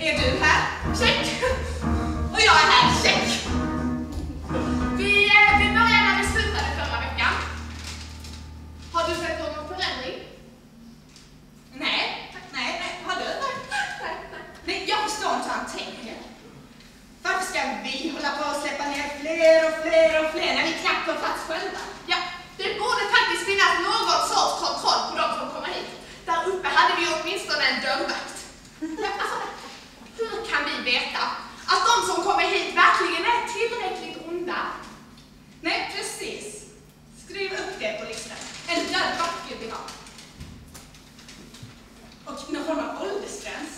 Är du här? Check! Och jag är här, check! Vi börjar när vi slutade förra veckan. Har du sett någon förändring? Nej. Har du? Nej, jag förstår inte hur han tänker. Varför ska vi hålla på och släppa ner fler när vi knappt får plats själva? Ja, det borde faktiskt finnas någon sorts kontroll på de som kommer hit. Där uppe hade vi åtminstone en dörrvakt. Alltså, hur kan vi veta att de som kommer hit verkligen är tillräckligt onda? Nej, precis. Skriv upp det på listan. En dörrvakt vill vi ha. Och någon form av åldersgräns.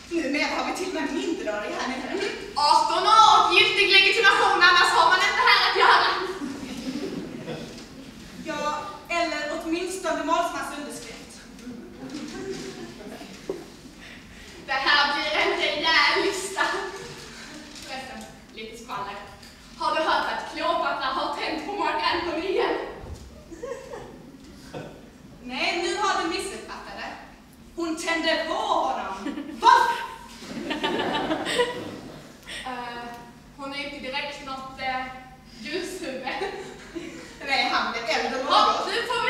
Numera har vi till och med minderåriga här nere. 18 år och giltig legitimation, annars har man inte här att göra. Ja, eller åtminstone målsmans underskrift. Det här blir en rejäl lista. Förresten, lite skvaller. Har du hört att Kleopatra har tänt på Mark Antony igen? Nej, nu har du missuppfattat det. Hon tände på honom. Vad? Hon är inte direkt något ljushuvud. Nej, han blev äldre något. Du får